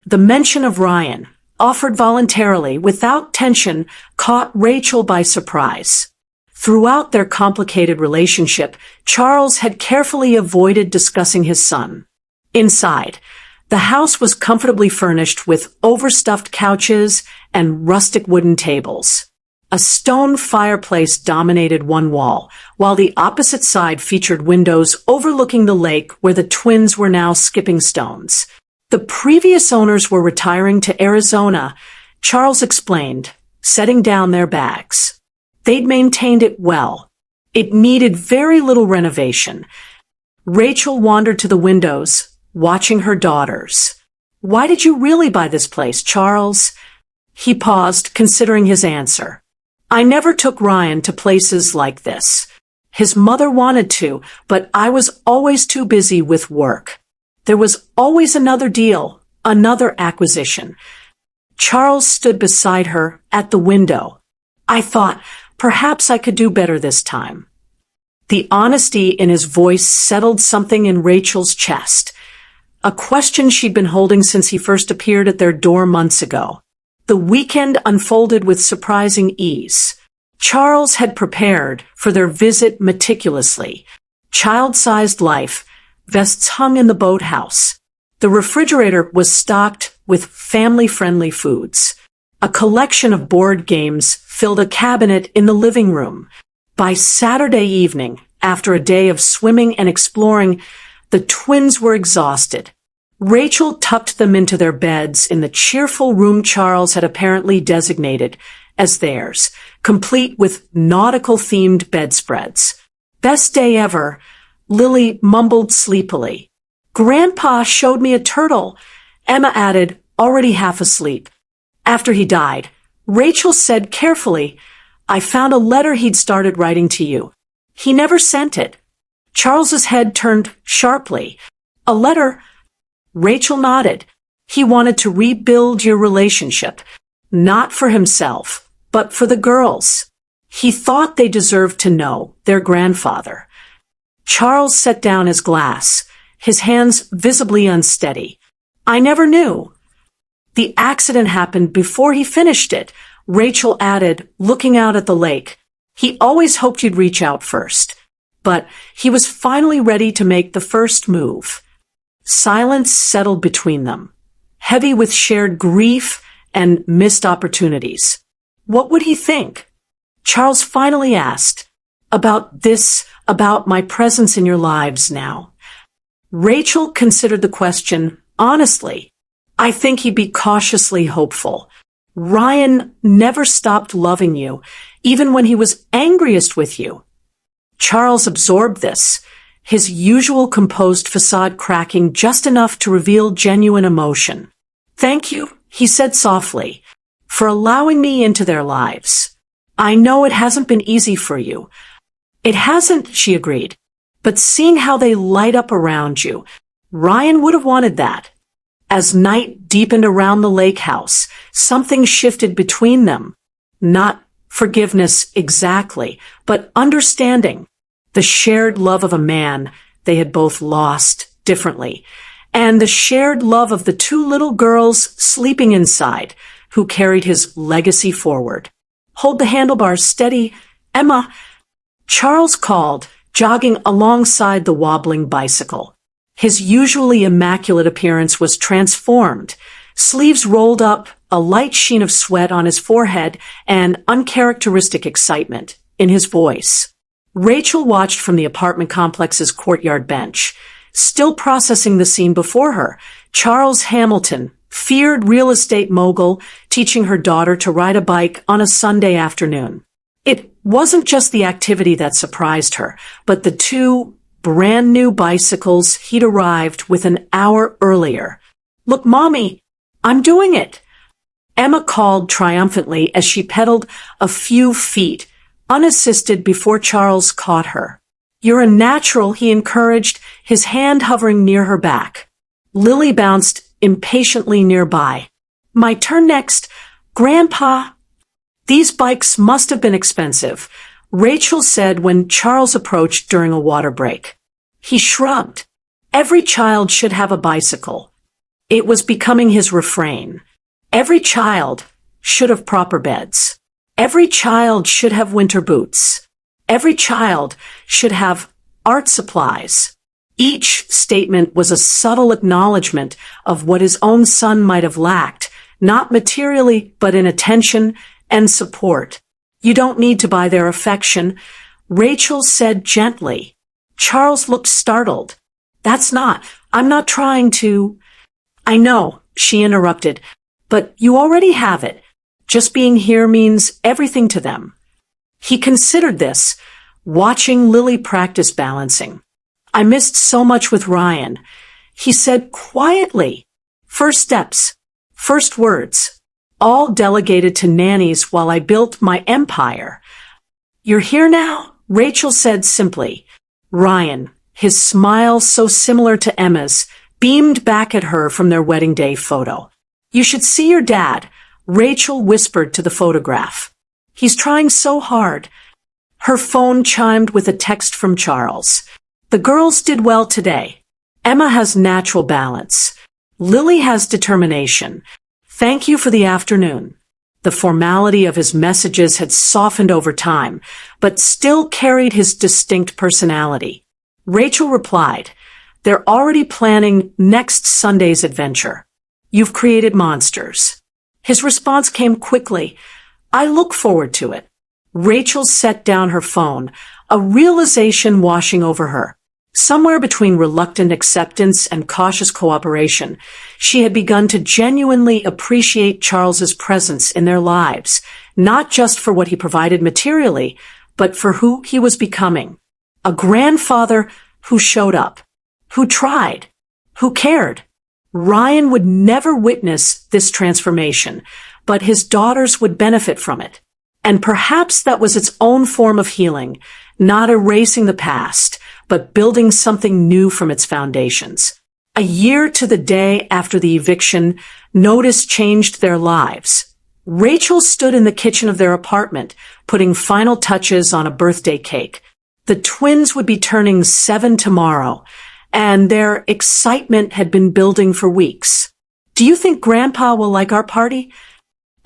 The mention of Ryan, offered voluntarily, without tension, caught Rachel by surprise. Throughout their complicated relationship, Charles had carefully avoided discussing his son. Inside, the house was comfortably furnished with overstuffed couches and rustic wooden tables. A stone fireplace dominated one wall, while the opposite side featured windows overlooking the lake where the twins were now skipping stones. The previous owners were retiring to Arizona, Charles explained, setting down their bags. They'd maintained it well. It needed very little renovation. Rachel wandered to the windows, watching her daughters. Why did you really buy this place, Charles? He paused, considering his answer. I never took Ryan to places like this. His mother wanted to, but I was always too busy with work. There was always another deal, another acquisition. Charles stood beside her at the window. I thought, perhaps I could do better this time. The honesty in his voice settled something in Rachel's chest, a question she'd been holding since he first appeared at their door months ago. The weekend unfolded with surprising ease. Charles had prepared for their visit meticulously. Child-sized life, vests hung in the boathouse. The refrigerator was stocked with family-friendly foods. A collection of board games filled a cabinet in the living room. By Saturday evening, after a day of swimming and exploring, the twins were exhausted. Rachel tucked them into their beds in the cheerful room Charles had apparently designated as theirs, complete with nautical-themed bedspreads. Best day ever, Lily mumbled sleepily. Grandpa showed me a turtle, Emma added, already half asleep. After he died, Rachel said carefully, I found a letter he'd started writing to you. He never sent it. Charles's head turned sharply. A letter? Rachel nodded. He wanted to rebuild your relationship, not for himself, but for the girls. He thought they deserved to know their grandfather. Charles set down his glass, his hands visibly unsteady. I never knew. The accident happened before he finished it, Rachel added, looking out at the lake. He always hoped you'd reach out first. But he was finally ready to make the first move. Silence settled between them, heavy with shared grief and missed opportunities. What would he think? Charles finally asked, about my presence in your lives now. Rachel considered the question honestly. I think he'd be cautiously hopeful. Ryan never stopped loving you, even when he was angriest with you. Charles absorbed this, his usual composed facade cracking just enough to reveal genuine emotion. Thank you, He said softly, "For allowing me into their lives. I know it hasn't been easy for you." "It hasn't," she agreed. "But seeing how they light up around you, Ryan would have wanted that." As night deepened around the lake house, something shifted between them. Not forgiveness exactly, but understanding. The shared love of a man they had both lost differently, and the shared love of the two little girls sleeping inside who carried his legacy forward. "Hold the handlebars steady, Emma," Charles called, jogging alongside the wobbling bicycle. His usually immaculate appearance was transformed. Sleeves rolled up, a light sheen of sweat on his forehead, and uncharacteristic excitement in his voice. Rachel watched from the apartment complex's courtyard bench. Still processing the scene before her, Charles Hamilton, feared real estate mogul, teaching her daughter to ride a bike on a Sunday afternoon. It wasn't just the activity that surprised her, but the two brand new bicycles he'd arrived with an hour earlier. "Look, Mommy, I'm doing it," Emma called triumphantly as she pedaled a few feet, unassisted before Charles caught her. "You're a natural," he encouraged, his hand hovering near her back. Lily bounced impatiently nearby. "My turn next, Grandpa." "These bikes must have been expensive," Rachel said when Charles approached during a water break. He shrugged. Every child should have a bicycle. It was becoming his refrain. Every child should have proper beds. Every child should have winter boots. Every child should have art supplies. Each statement was a subtle acknowledgement of what his own son might have lacked, not materially, but in attention and support. "You don't need to buy their affection," Rachel said gently. Charles looked startled. I'm not trying to." "I know," she interrupted, "but you already have it. Just being here means everything to them." He considered this, watching Lily practice balancing. "I missed so much with Ryan," he said quietly. "First steps, first words, all delegated to nannies while I built my empire." "You're here now," Rachel said simply. Ryan, his smile so similar to Emma's, beamed back at her from their wedding day photo. "You should see your dad," Rachel whispered to the photograph. "He's trying so hard." Her phone chimed with a text from Charles. "The girls did well today. Emma has natural balance. Lily has determination. Thank you for the afternoon." The formality of his messages had softened over time, but still carried his distinct personality. Rachel replied, "They're already planning next Sunday's adventure. You've created monsters." His response came quickly, "I look forward to it." Rachel set down her phone, a realization washing over her. Somewhere between reluctant acceptance and cautious cooperation, she had begun to genuinely appreciate Charles's presence in their lives, not just for what he provided materially, but for who he was becoming. A grandfather who showed up, who tried, who cared. Ryan would never witness this transformation, but his daughters would benefit from it. And perhaps that was its own form of healing, not erasing the past, but building something new from its foundations. A year to the day after the eviction, notice changed their lives. Rachel stood in the kitchen of their apartment, putting final touches on a birthday cake. The twins would be turning 7 tomorrow, and their excitement had been building for weeks. "Do you think Grandpa will like our party?"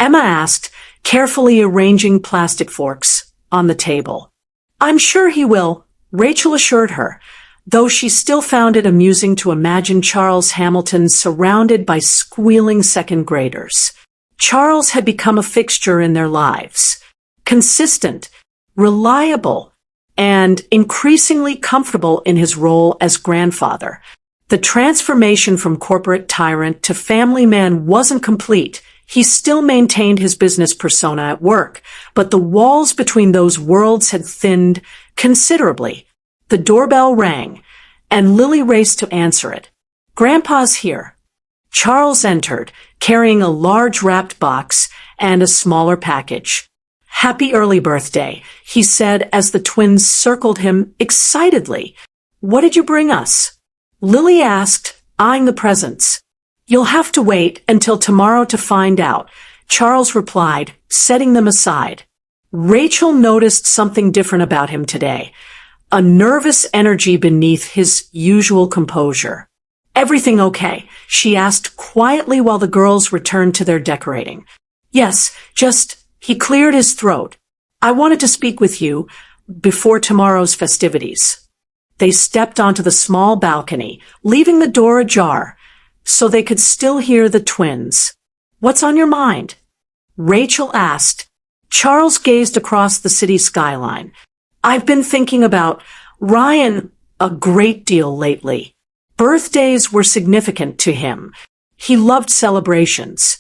Emma asked, carefully arranging plastic forks on the table. "I'm sure he will," Rachel assured her, though she still found it amusing to imagine Charles Hamilton surrounded by squealing second graders. Charles had become a fixture in their lives. Consistent, reliable, and increasingly comfortable in his role as grandfather. The transformation from corporate tyrant to family man wasn't complete. He still maintained his business persona at work, but the walls between those worlds had thinned considerably. The doorbell rang, and Lily raced to answer it. "Grandpa's here." Charles entered, carrying a large wrapped box and a smaller package. "Happy early birthday," he said as the twins circled him excitedly. "What did you bring us?" Lily asked, eyeing the presents. "You'll have to wait until tomorrow to find out," Charles replied, setting them aside. Rachel noticed something different about him today, a nervous energy beneath his usual composure. "Everything okay?" she asked quietly while the girls returned to their decorating. "Yes, he cleared his throat. "I wanted to speak with you before tomorrow's festivities." They stepped onto the small balcony, leaving the door ajar, so they could still hear the twins. "What's on your mind?" Rachel asked. Charles gazed across the city skyline. "I've been thinking about Ryan a great deal lately. Birthdays were significant to him. He loved celebrations."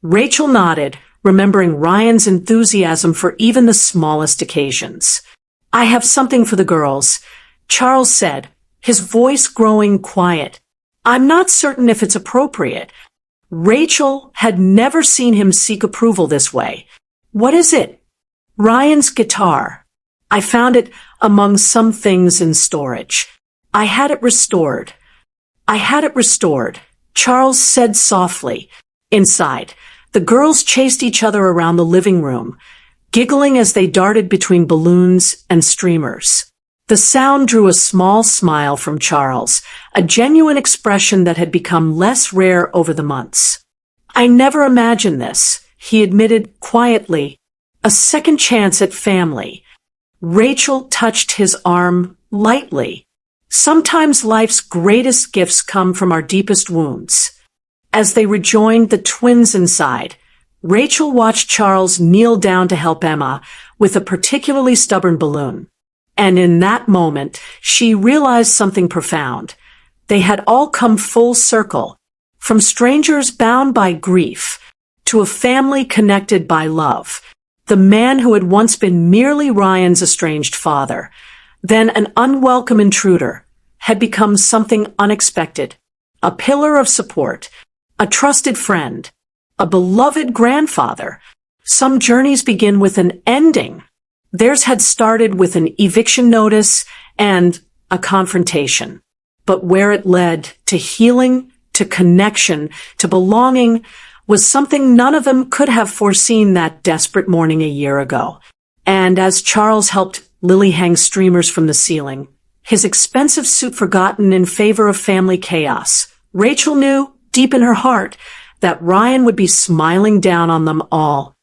Rachel nodded, remembering Ryan's enthusiasm for even the smallest occasions. "I have something for the girls," Charles said, his voice growing quiet. "I'm not certain if it's appropriate." Rachel had never seen him seek approval this way. "What is it?" "Ryan's guitar. I found it among some things in storage. I had it restored." Charles said softly. Inside, the girls chased each other around the living room, giggling as they darted between balloons and streamers. The sound drew a small smile from Charles, a genuine expression that had become less rare over the months. "I never imagined this," he admitted quietly. "A second chance at family." Rachel touched his arm lightly. "Sometimes life's greatest gifts come from our deepest wounds." As they rejoined the twins inside, Rachel watched Charles kneel down to help Emma with a particularly stubborn balloon. And in that moment, she realized something profound. They had all come full circle, from strangers bound by grief to a family connected by love. The man who had once been merely Ryan's estranged father, then an unwelcome intruder, had become something unexpected, a pillar of support, a trusted friend, a beloved grandfather. Some journeys begin with an ending. Theirs had started with an eviction notice and a confrontation. But where it led to healing, to connection, to belonging, was something none of them could have foreseen that desperate morning a year ago. And as Charles helped Lily hang streamers from the ceiling, his expensive suit forgotten in favor of family chaos, Rachel knew, deep in her heart, that Ryan would be smiling down on them all,